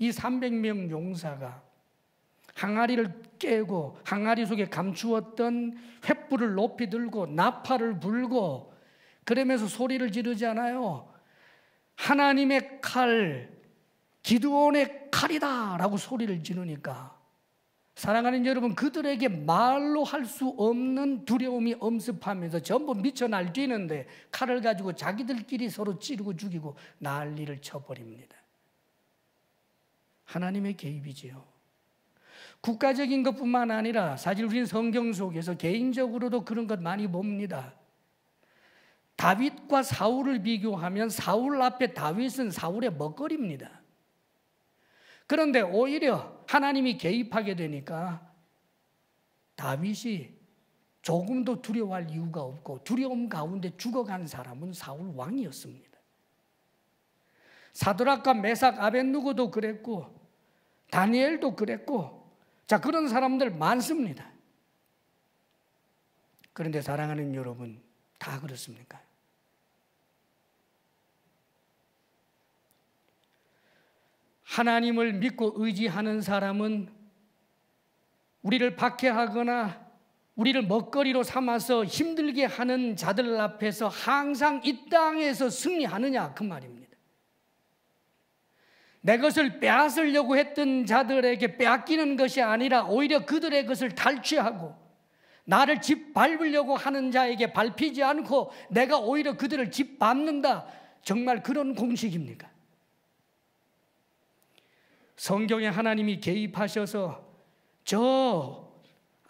이 300명 용사가 항아리를 깨고 항아리 속에 감추었던 횃불을 높이 들고 나팔을 불고 그러면서 소리를 지르잖아요. 하나님의 칼, 기드온의 칼이다 라고 소리를 지르니까, 사랑하는 여러분, 그들에게 말로 할 수 없는 두려움이 엄습하면서 전부 미쳐 날뛰는데 칼을 가지고 자기들끼리 서로 찌르고 죽이고 난리를 쳐버립니다. 하나님의 개입이지요. 국가적인 것뿐만 아니라 사실 우리는 성경 속에서 개인적으로도 그런 것 많이 봅니다. 다윗과 사울을 비교하면 사울 앞에 다윗은 사울의 먹거리입니다. 그런데 오히려 하나님이 개입하게 되니까 다윗이 조금도 두려워할 이유가 없고 두려움 가운데 죽어간 사람은 사울 왕이었습니다. 사드락과 메삭 아벳느고도 그랬고 다니엘도 그랬고 자, 그런 사람들 많습니다. 그런데 사랑하는 여러분, 다 그렇습니까? 하나님을 믿고 의지하는 사람은 우리를 박해하거나 우리를 먹거리로 삼아서 힘들게 하는 자들 앞에서 항상 이 땅에서 승리하느냐 그 말입니다. 내 것을 빼앗으려고 했던 자들에게 빼앗기는 것이 아니라 오히려 그들의 것을 탈취하고 나를 짓밟으려고 하는 자에게 밟히지 않고 내가 오히려 그들을 짓밟는다. 정말 그런 공식입니까? 성경에 하나님이 개입하셔서 저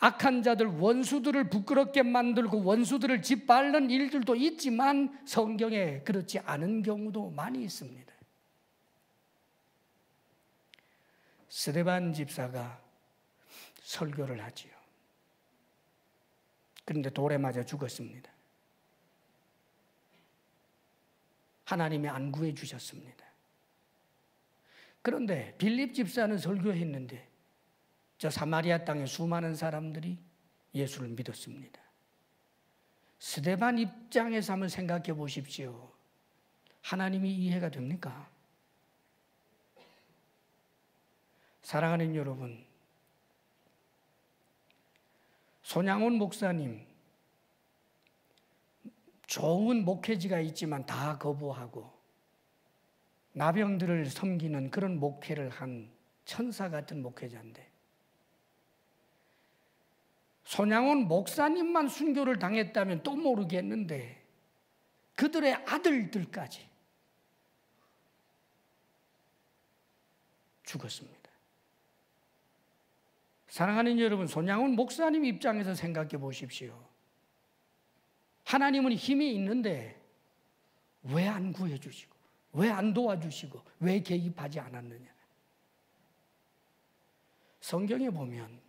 악한 자들, 원수들을 부끄럽게 만들고 원수들을 짓밟는 일들도 있지만 성경에 그렇지 않은 경우도 많이 있습니다. 스데반 집사가 설교를 하지요. 그런데 돌에 맞아 죽었습니다. 하나님이 안 구해 주셨습니다. 그런데 빌립 집사는 설교했는데 저 사마리아 땅의 수많은 사람들이 예수를 믿었습니다. 스데반 입장에서 한번 생각해 보십시오. 하나님이 이해가 됩니까? 사랑하는 여러분, 손양원 목사님 좋은 목회지가 있지만 다 거부하고 나병들을 섬기는 그런 목회를 한 천사 같은 목회자인데 손양원 목사님만 순교를 당했다면 또 모르겠는데 그들의 아들들까지 죽었습니다. 사랑하는 여러분, 손양원 목사님 입장에서 생각해 보십시오. 하나님은 힘이 있는데 왜 안 구해주시고 왜 안 도와주시고 왜 개입하지 않았느냐. 성경에 보면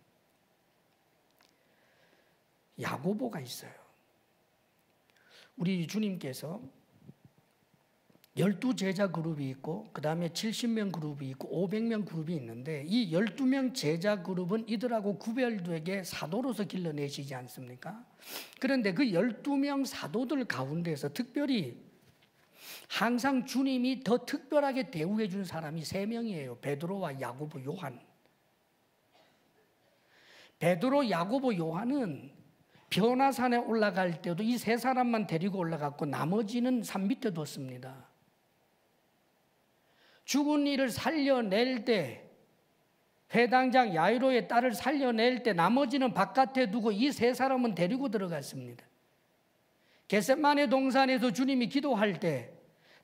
야고보가 있어요. 우리 주님께서 12제자 그룹이 있고 그 다음에 70명 그룹이 있고 500명 그룹이 있는데 이 12명 제자 그룹은 이들하고 구별되게 사도로서 길러내시지 않습니까? 그런데 그 12명 사도들 가운데서 특별히 항상 주님이 더 특별하게 대우해 준 사람이 3명이에요. 베드로와 야고보, 요한. 베드로, 야고보, 요한은 변화산에 올라갈 때도 이 3사람만 데리고 올라갔고 나머지는 산 밑에 뒀습니다. 죽은 이를 살려낼 때 회당장 야이로의 딸을 살려낼 때 나머지는 바깥에 두고 이 3사람은 데리고 들어갔습니다. 겟세마네 동산에서 주님이 기도할 때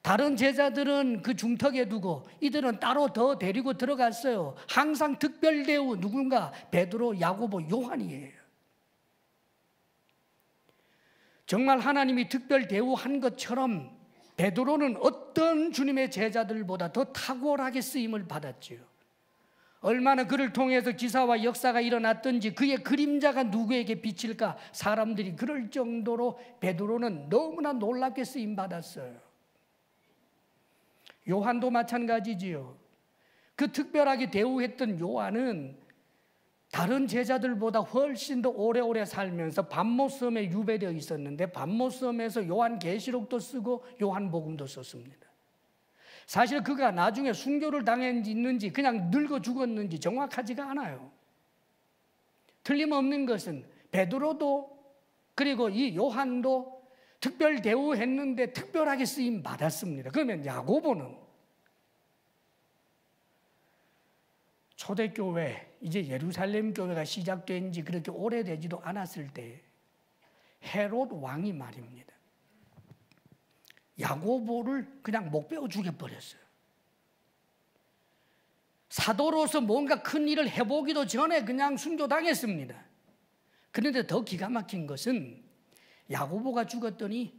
다른 제자들은 그 중턱에 두고 이들은 따로 더 데리고 들어갔어요. 항상 특별 대우 누군가 베드로, 야고보, 요한이에요. 정말 하나님이 특별 대우한 것처럼 베드로는 어떤 주님의 제자들보다 더 탁월하게 쓰임을 받았지요. 얼마나 그를 통해서 기사와 역사가 일어났든지 그의 그림자가 누구에게 비칠까 사람들이 그럴 정도로 베드로는 너무나 놀랍게 쓰임 받았어요. 요한도 마찬가지지요. 그 특별하게 대우했던 요한은 다른 제자들보다 훨씬 더 오래오래 살면서 반모섬에 유배되어 있었는데 반모섬에서 요한계시록도 쓰고 요한복음도 썼습니다. 사실 그가 나중에 순교를 당했는지 그냥 늙어 죽었는지 정확하지가 않아요. 틀림없는 것은 베드로도 그리고 이 요한도 특별 대우했는데 특별하게 쓰임 받았습니다. 그러면 야고보는 초대교회, 이제 예루살렘 교회가 시작된 지 그렇게 오래되지도 않았을 때 헤롯 왕이 말입니다. 야고보를 그냥 목 베어 죽여버렸어요. 사도로서 뭔가 큰 일을 해보기도 전에 그냥 순교당했습니다. 그런데 더 기가 막힌 것은 야고보가 죽었더니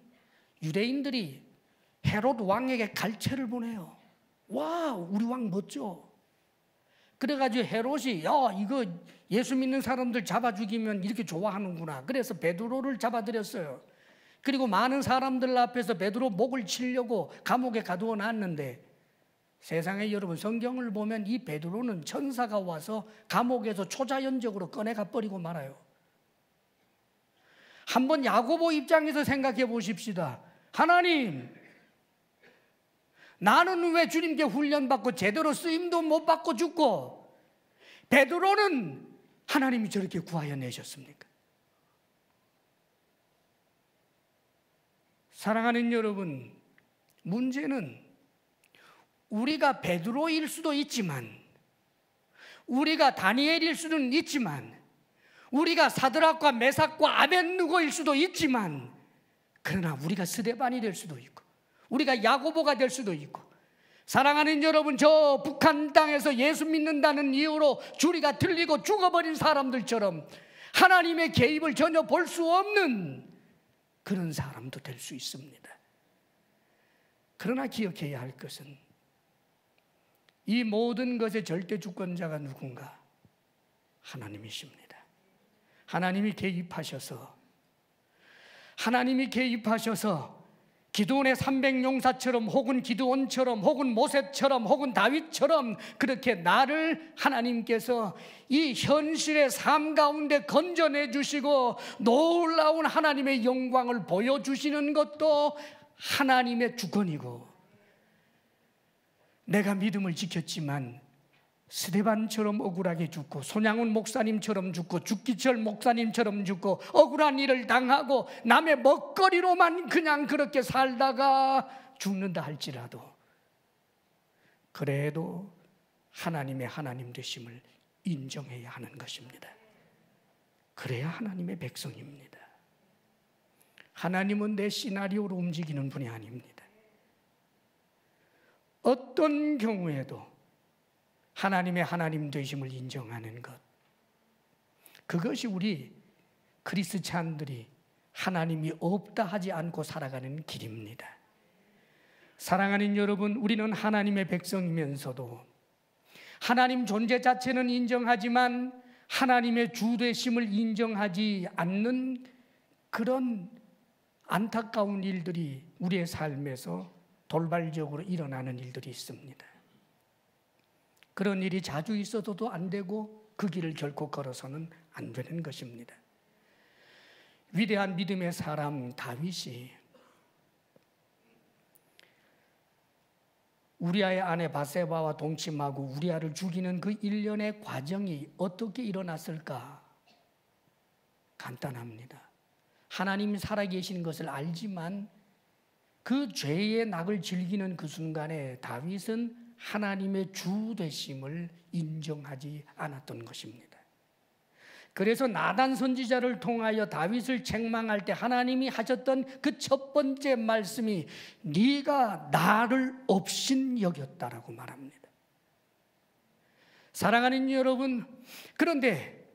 유대인들이 헤롯 왕에게 갈채를 보내요. 와, 우리 왕 멋져. 그래가지고 헤롯이 이거 예수 믿는 사람들 잡아 죽이면 이렇게 좋아하는구나. 그래서 베드로를 잡아들였어요. 그리고 많은 사람들 앞에서 베드로 목을 치려고 감옥에 가두어 놨는데, 세상에 여러분, 성경을 보면 이 베드로는 천사가 와서 감옥에서 초자연적으로 꺼내가 버리고 말아요. 한번 야고보 입장에서 생각해 보십시다. 하나님, 나는 왜 주님께 훈련받고 제대로 쓰임도 못 받고 죽고, 베드로는 하나님이 저렇게 구하여 내셨습니까? 사랑하는 여러분, 문제는 우리가 베드로일 수도 있지만, 우리가 다니엘일 수는 있지만, 우리가 사드락과 메삭과 아벳느고일 수도 있지만, 그러나 우리가 스데반이 될 수도 있고, 우리가 야고보가 될 수도 있고, 사랑하는 여러분, 저 북한 땅에서 예수 믿는다는 이유로 주리가 틀리고 죽어버린 사람들처럼 하나님의 개입을 전혀 볼 수 없는 그런 사람도 될 수 있습니다. 그러나 기억해야 할 것은 이 모든 것의 절대 주권자가 누군가? 하나님이십니다. 하나님이 개입하셔서 기드온의 300용사처럼 혹은 기드온처럼 혹은 모세처럼 혹은 다윗처럼 그렇게 나를 하나님께서 이 현실의 삶 가운데 건져내 주시고 놀라운 하나님의 영광을 보여주시는 것도 하나님의 주권이고, 내가 믿음을 지켰지만 스데반처럼 억울하게 죽고, 손양훈 목사님처럼 죽고, 죽기철 목사님처럼 죽고, 억울한 일을 당하고 남의 먹거리로만 그냥 그렇게 살다가 죽는다 할지라도, 그래도 하나님의 하나님 되심을 인정해야 하는 것입니다. 그래야 하나님의 백성입니다. 하나님은 내 시나리오로 움직이는 분이 아닙니다. 어떤 경우에도 하나님의 하나님 되심을 인정하는 것, 그것이 우리 크리스찬들이 하나님이 없다 하지 않고 살아가는 길입니다. 사랑하는 여러분, 우리는 하나님의 백성이면서도 하나님 존재 자체는 인정하지만 하나님의 주되심을 인정하지 않는 그런 안타까운 일들이 우리의 삶에서 돌발적으로 일어나는 일들이 있습니다. 그런 일이 자주 있어도 안 되고 그 길을 결코 걸어서는 안 되는 것입니다. 위대한 믿음의 사람 다윗이 우리아의 아내 바세바와 동침하고 우리아를 죽이는 그 일련의 과정이 어떻게 일어났을까? 간단합니다. 하나님이 살아계신 것을 알지만 그 죄의 낙을 즐기는 그 순간에 다윗은 하나님의 주 되심을 인정하지 않았던 것입니다. 그래서 나단 선지자를 통하여 다윗을 책망할 때 하나님이 하셨던 그 첫 번째 말씀이 네가 나를 업신 여겼다라고 말합니다. 사랑하는 여러분, 그런데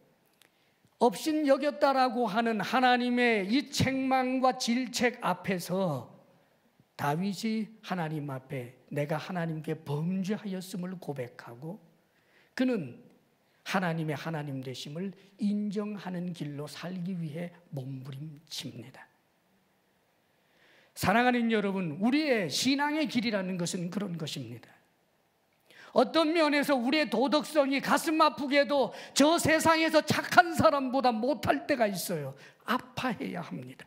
업신 여겼다라고 하는 하나님의 이 책망과 질책 앞에서 다윗이 하나님 앞에 내가 하나님께 범죄하였음을 고백하고 그는 하나님의 하나님 되심을 인정하는 길로 살기 위해 몸부림칩니다. 사랑하는 여러분, 우리의 신앙의 길이라는 것은 그런 것입니다. 어떤 면에서 우리의 도덕성이 가슴 아프게도 저 세상에서 착한 사람보다 못할 때가 있어요. 아파해야 합니다.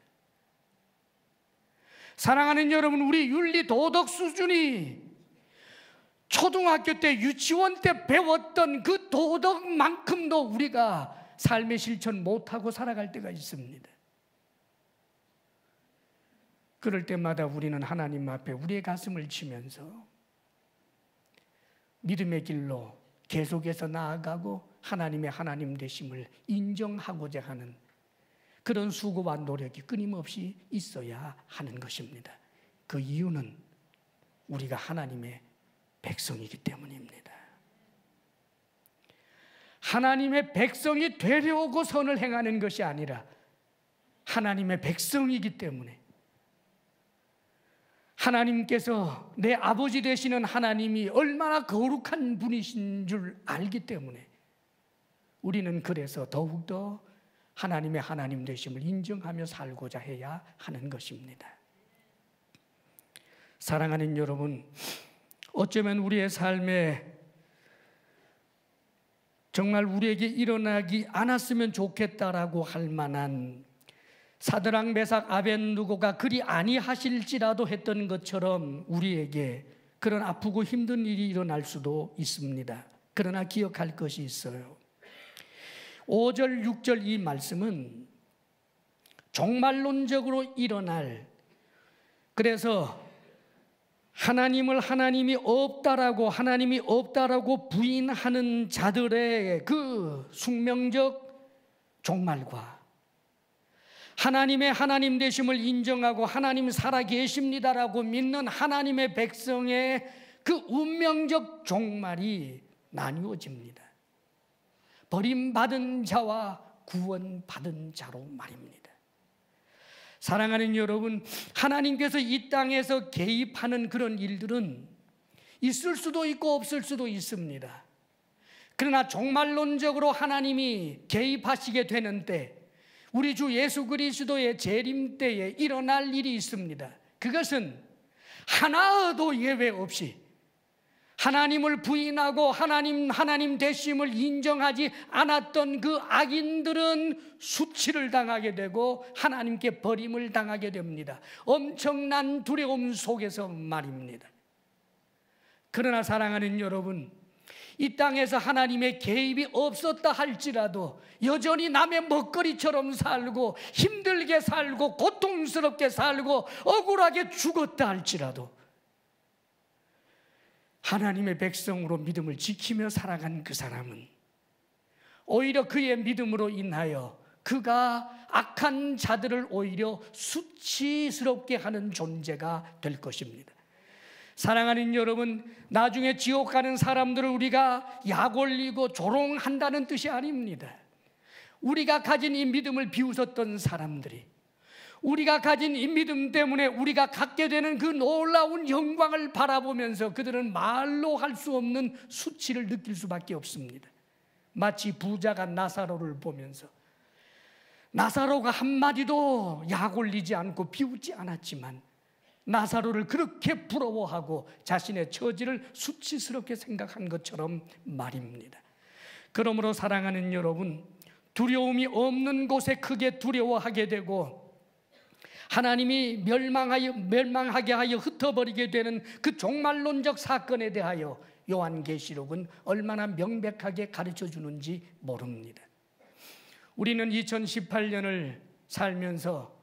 사랑하는 여러분, 우리 윤리 도덕 수준이 초등학교 때 유치원 때 배웠던 그 도덕만큼도 우리가 삶의 실천 못하고 살아갈 때가 있습니다. 그럴 때마다 우리는 하나님 앞에 우리의 가슴을 치면서 믿음의 길로 계속해서 나아가고 하나님의 하나님 되심을 인정하고자 하는 그런 수고와 노력이 끊임없이 있어야 하는 것입니다. 그 이유는 우리가 하나님의 백성이기 때문입니다. 하나님의 백성이 되려고 선을 행하는 것이 아니라 하나님의 백성이기 때문에, 하나님께서 내 아버지 되시는 하나님이 얼마나 거룩한 분이신 줄 알기 때문에 우리는 그래서 더욱더 하나님의 하나님 되심을 인정하며 살고자 해야 하는 것입니다. 사랑하는 여러분, 어쩌면 우리의 삶에 정말 우리에게 일어나지 않았으면 좋겠다라고 할 만한, 사드락 메삭 아벳느고가 그리 아니하실지라도 했던 것처럼 우리에게 그런 아프고 힘든 일이 일어날 수도 있습니다. 그러나 기억할 것이 있어요. 5절 6절 이 말씀은 종말론적으로 일어날, 그래서 하나님을 하나님이 없다라고 부인하는 자들의 그 숙명적 종말과 하나님의 하나님 되심을 인정하고 하나님 살아계십니다라고 믿는 하나님의 백성의 그 운명적 종말이 나뉘어집니다. 버림받은 자와 구원받은 자로 말입니다. 사랑하는 여러분, 하나님께서 이 땅에서 개입하는 그런 일들은 있을 수도 있고 없을 수도 있습니다. 그러나 종말론적으로 하나님이 개입하시게 되는 때, 우리 주 예수 그리스도의 재림 때에 일어날 일이 있습니다. 그것은 하나도 예외 없이 하나님을 부인하고 하나님 되심을 인정하지 않았던 그 악인들은 수치를 당하게 되고 하나님께 버림을 당하게 됩니다. 엄청난 두려움 속에서 말입니다. 그러나 사랑하는 여러분, 이 땅에서 하나님의 개입이 없었다 할지라도 여전히 남의 먹거리처럼 살고 힘들게 살고 고통스럽게 살고 억울하게 죽었다 할지라도 하나님의 백성으로 믿음을 지키며 살아간 그 사람은 오히려 그의 믿음으로 인하여 그가 악한 자들을 오히려 수치스럽게 하는 존재가 될 것입니다. 사랑하는 여러분, 나중에 지옥 가는 사람들을 우리가 약 올리고 조롱한다는 뜻이 아닙니다. 우리가 가진 이 믿음을 비웃었던 사람들이, 우리가 가진 이 믿음 때문에 우리가 갖게 되는 그 놀라운 영광을 바라보면서 그들은 말로 할 수 없는 수치를 느낄 수밖에 없습니다. 마치 부자가 나사로를 보면서, 나사로가 한마디도 약 올리지 않고 비웃지 않았지만 나사로를 그렇게 부러워하고 자신의 처지를 수치스럽게 생각한 것처럼 말입니다. 그러므로 사랑하는 여러분, 두려움이 없는 곳에 크게 두려워하게 되고 하나님이 멸망하게 하여 흩어버리게 되는 그 종말론적 사건에 대하여 요한계시록은 얼마나 명백하게 가르쳐 주는지 모릅니다. 우리는 2018년을 살면서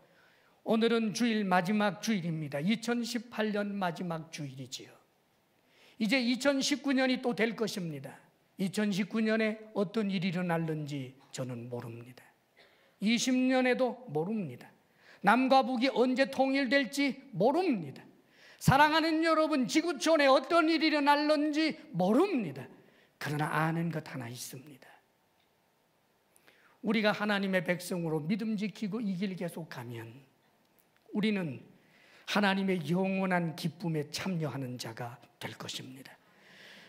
오늘은 주일 마지막 주일입니다. 2018년 마지막 주일이지요. 이제 2019년이 또 될 것입니다. 2019년에 어떤 일이 일어날는지 저는 모릅니다. 20년에도 모릅니다. 남과 북이 언제 통일될지 모릅니다. 사랑하는 여러분, 지구촌에 어떤 일이 일어날는지 모릅니다. 그러나 아는 것 하나 있습니다. 우리가 하나님의 백성으로 믿음 지키고 이 길 계속 가면 우리는 하나님의 영원한 기쁨에 참여하는 자가 될 것입니다.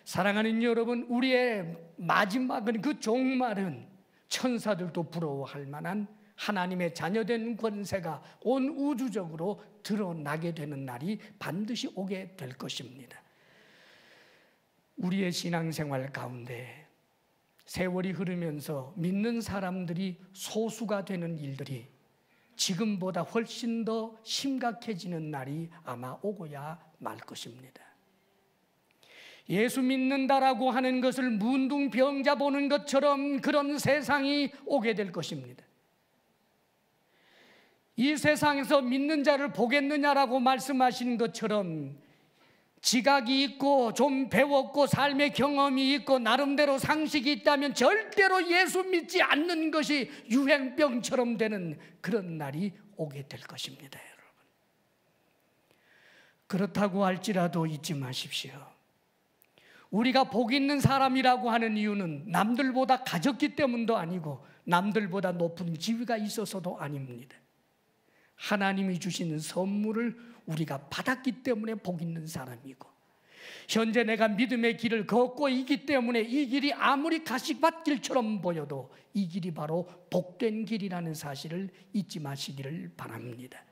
사랑하는 여러분, 우리의 마지막은, 그 종말은 천사들도 부러워할 만한 하나님의 자녀된 권세가 온 우주적으로 드러나게 되는 날이 반드시 오게 될 것입니다. 우리의 신앙생활 가운데 세월이 흐르면서 믿는 사람들이 소수가 되는 일들이 지금보다 훨씬 더 심각해지는 날이 아마 오고야 말 것입니다. 예수 믿는다라고 하는 것을 문둥병자 보는 것처럼 그런 세상이 오게 될 것입니다. 이 세상에서 믿는 자를 보겠느냐라고 말씀하신 것처럼 지각이 있고 좀 배웠고 삶의 경험이 있고 나름대로 상식이 있다면 절대로 예수 믿지 않는 것이 유행병처럼 되는 그런 날이 오게 될 것입니다, 여러분. 그렇다고 할지라도 잊지 마십시오. 우리가 복 있는 사람이라고 하는 이유는 남들보다 가졌기 때문도 아니고 남들보다 높은 지위가 있어서도 아닙니다. 하나님이 주시는 선물을 우리가 받았기 때문에 복 있는 사람이고, 현재 내가 믿음의 길을 걷고 있기 때문에 이 길이 아무리 가시밭길처럼 보여도 이 길이 바로 복된 길이라는 사실을 잊지 마시기를 바랍니다.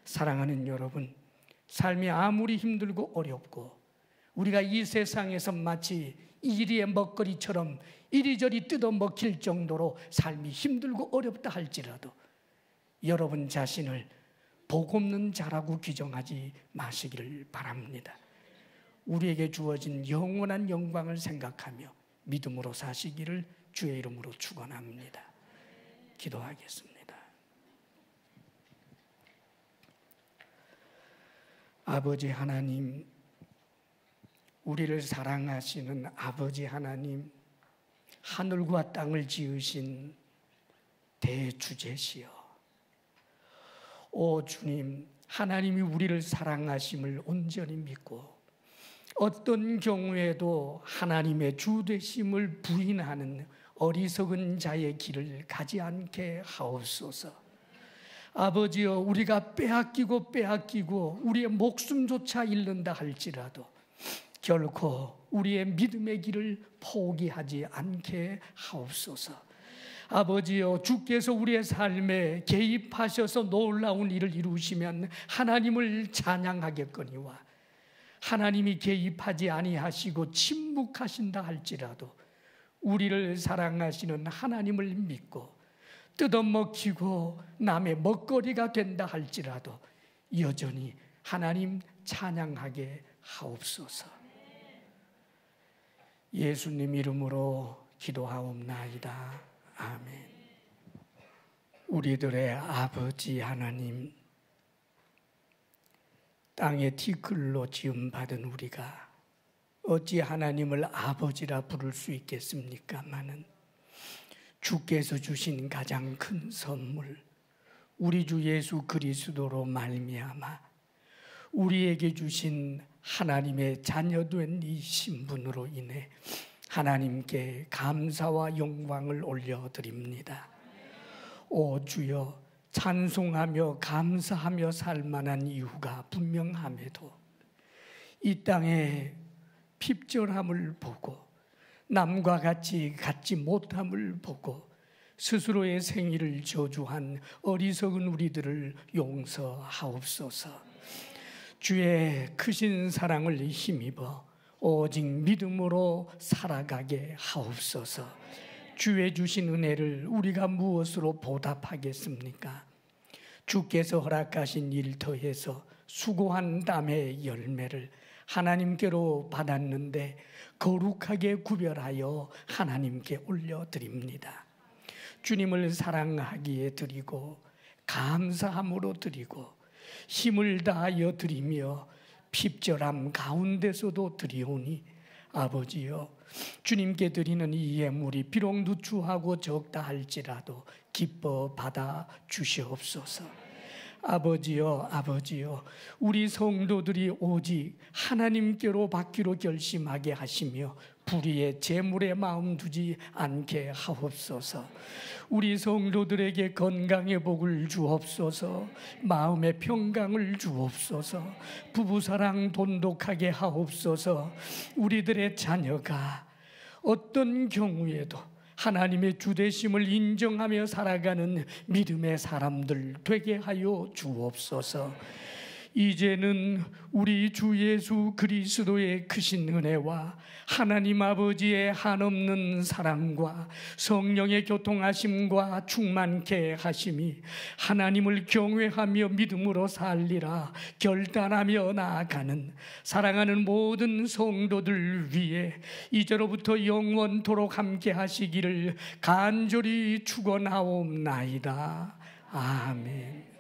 사랑하는 여러분, 삶이 아무리 힘들고 어렵고 우리가 이 세상에서 마치 이리의 먹거리처럼 이리저리 뜯어먹힐 정도로 삶이 힘들고 어렵다 할지라도 여러분 자신을 복 없는 자라고 규정하지 마시기를 바랍니다. 우리에게 주어진 영원한 영광을 생각하며 믿음으로 사시기를 주의 이름으로 축원합니다. 기도하겠습니다. 아버지 하나님, 우리를 사랑하시는 아버지 하나님, 하늘과 땅을 지으신 대주제시여, 오 주님, 하나님이 우리를 사랑하심을 온전히 믿고 어떤 경우에도 하나님의 주되심을 부인하는 어리석은 자의 길을 가지 않게 하옵소서. 아버지여, 우리가 빼앗기고 우리의 목숨조차 잃는다 할지라도 결코 우리의 믿음의 길을 포기하지 않게 하옵소서. 아버지여, 주께서 우리의 삶에 개입하셔서 놀라운 일을 이루시면 하나님을 찬양하겠거니와, 하나님이 개입하지 아니하시고 침묵하신다 할지라도 우리를 사랑하시는 하나님을 믿고 뜯어먹히고 남의 먹거리가 된다 할지라도 여전히 하나님 찬양하게 하옵소서. 예수님 이름으로 기도하옵나이다. 아멘. 우리들의 아버지 하나님, 땅의 티끌로 지음받은 우리가 어찌 하나님을 아버지라 부를 수 있겠습니까마는 주께서 주신 가장 큰 선물, 우리 주 예수 그리스도로 말미암아 우리에게 주신 하나님의 자녀된 이 신분으로 인해 하나님께 감사와 영광을 올려드립니다. 오 주여, 찬송하며 감사하며 살 만한 이유가 분명함에도 이 땅에 핍절함을 보고 남과 같이 갖지 못함을 보고 스스로의 생일을 저주한 어리석은 우리들을 용서하옵소서. 주의 크신 사랑을 힘입어 오직 믿음으로 살아가게 하옵소서. 주의 주신 은혜를 우리가 무엇으로 보답하겠습니까? 주께서 허락하신 일 더해서 수고한 땀의 열매를 하나님께로 받았는데 거룩하게 구별하여 하나님께 올려드립니다. 주님을 사랑하기에 드리고 감사함으로 드리고 힘을 다하여 드리며 핍절함 가운데서도 드리오니 아버지여, 주님께 드리는 이 예물이 비록 누추하고 적다 할지라도 기뻐 받아 주시옵소서. 아버지여, 아버지여, 우리 성도들이 오직 하나님께로 받기로 결심하게 하시며 불의의 재물에 마음 두지 않게 하옵소서. 우리 성도들에게 건강의 복을 주옵소서. 마음의 평강을 주옵소서. 부부사랑 돈독하게 하옵소서. 우리들의 자녀가 어떤 경우에도 하나님의 주되심을 인정하며 살아가는 믿음의 사람들 되게 하여 주옵소서. 이제는 우리 주 예수 그리스도의 크신 은혜와 하나님 아버지의 한없는 사랑과 성령의 교통하심과 충만케 하심이 하나님을 경외하며 믿음으로 살리라 결단하며 나아가는 사랑하는 모든 성도들 위해 이제로부터 영원토록 함께 하시기를 간절히 축원하옵나이다. 아멘.